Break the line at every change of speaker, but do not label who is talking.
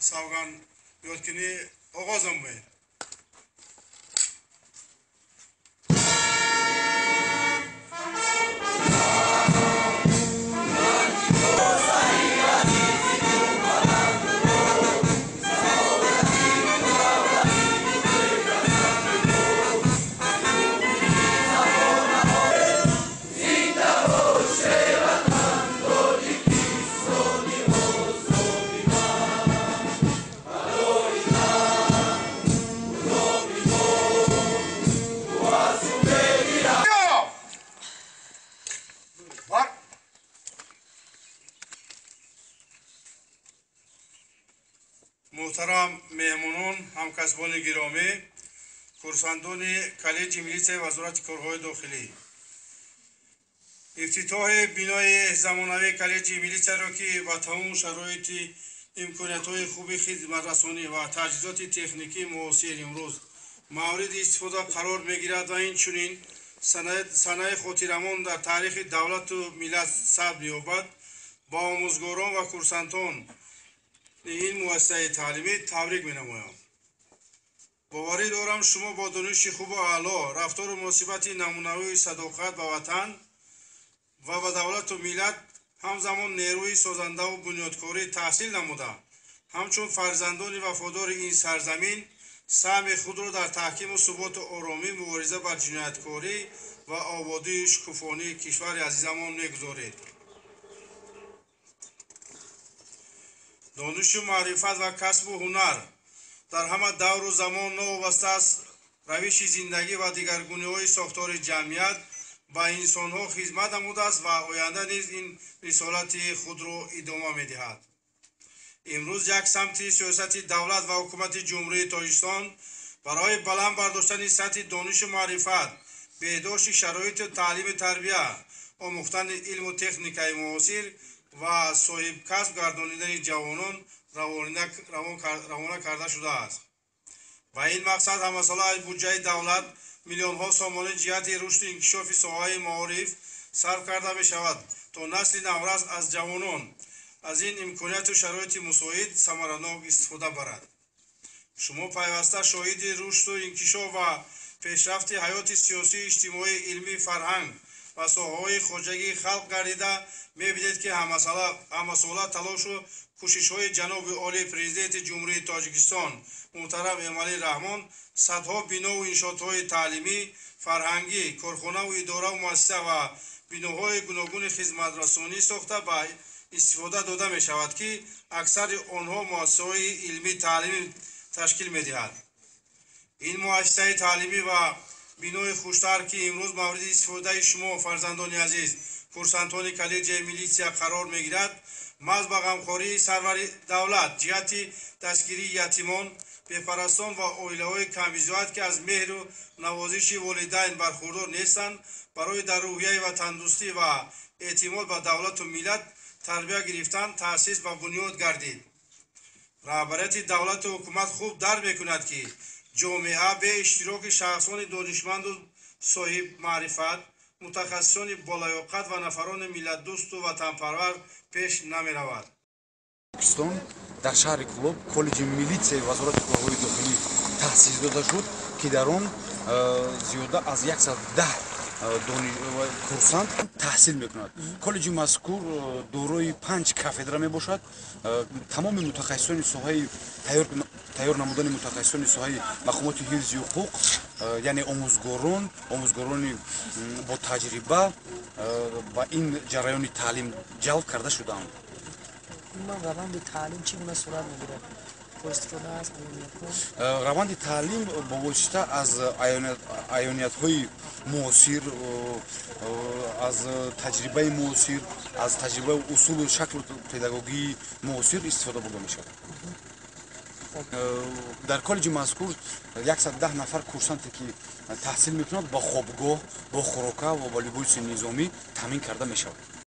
Savgan yolkini oğazım bey. محترم مهمونان، همکسبان گرامی، کورساندان کالج ملیسیای وزارت کارهای داخلی، افتتاح بنای زمانوی کالج ملیسیای را که با تمام شرایط امکانات‌های خوب خدمت رسانی و تجهیزات تکنیکی معاصر امروز مورد استفاده قرار می‌گیرد و اینچنین سنه خاطرمان در تاریخ دولت و ملت ثبت یابد. با آموزگاران و کورسانتان این مؤسسه تعلیمی تبریک می‌نمایم. باوری دارم شما با دانش خوب و اعلی، رفتار و مناسبت نمونه‌ای صداقت به وطن و به دولت و ملت، همزمان نیروی سازنده و بنیادکاری تحصیل نموده، همچون فرزندان وفادار این سرزمین سهم خود را در تحکیم و ثبات و آرامی مبارزه بر جنایتکاری و آبادی شکوفانه کشور عزیزمان می‌گذارید. دانش و معرفت و کسب و هنر در همه دور و زمان نوابسته است روش زندگی و دیگرگونی‌های ساختار جمعیت با انسان‌ها خدمت نموده است و آینده نیز این رسالت خود را ادامه می‌دهد. امروز یک سمت سیاست دولت و حکومت جمهوری تاجیکستان برای بلند برداشتن سطح دانش و معرفت، بهداشت شرایط تعلیم تربیه، آموختن علم و تکنیک‌های معاصر و صاحب کسب گردانیدن جوانان روانه کرده شده است. با این مقصد همساله از بودجه دولت میلیون ها سامانه جهت رشد و انکشاف ساحه معارف صرف کرده می شود تا نسل نورست از جوانان از این امکانات و شرایط مساعد ثمرناک استفاده برد. شما پیوسته شاهد رشد و انکشاف و پیشرفت حیات سیاسی، اجتماعی، علمی، فرهنگ و ساحه‌های خواجگی خلق گردیده می‌بینید که همساله تلاش و کوشش‌های جناب عالی پرزیدنت جمهوری تاجیکستان محترم امالی رحمان صدها بنا و انشاءات‌های تعلیمی، فرهنگی، کارخانه و اداره و مؤسسه و بناهای گوناگون خدمت رسانی ساخته با استفاده داده می‌شود که اکثر آنها مؤسسه‌های علمی تعلیمی تشکیل می‌دهد. این مؤسسه تعلیمی و بنای خوشتر که امروز مورد استفاده شما فرزندان عزیز کورسانتان کالج ملیسیا قرار می‌گیرد، محض با غمخواری سرور دولت جهت دستگیری یتیمان، بپرستان و عائله‌های کم‌بضاعت که از مهر و نوازش والدین برخوردار نیستند، برای در روحیه و تندرستی و اعتماد به دولت و ملت تربیت گرفتن تأسیس و بنیاد گردید. رهبریت دولت و حکومت خوب درک می‌کند که جامعه به اشتراک شخصان دانشمند و صاحب معرفت، متخصصان بالیاقت و نفران ملت دوست و وطنپرور پیش نمی‌رود.
پاکستان در شهر کلوب کالج ملیسیای وزارت کارهای داخلی تأسیس داده شد که در آن زیاده از 110 کورسانت تحصیل میکند. کالج مذکور دارای 5 کافدرا میباشد. تمام متخصصان ساحه تیار نمودن متخصصان ساحه مقامات حفظ حقوق، یعنی آموزگاران با تجربه و این جریان تعلیم جلب کرده شدند.
من روند تعلیم چگونه صورت میگیرد؟ با استفاده از ایونیت‌ها
раванди таълим бо восита аз аёниятҳои муосир аз таҷрибаи муосир аз таҷрибаи усулу шаклу педагогии муосир истифода бурда мешавад. дар коллеҷи мазкур 110 нафар курсанте ки таҳсил мекунад ба хобгоҳ бо хӯрока ва ба либоси низомӣ таъмин карда мешавад.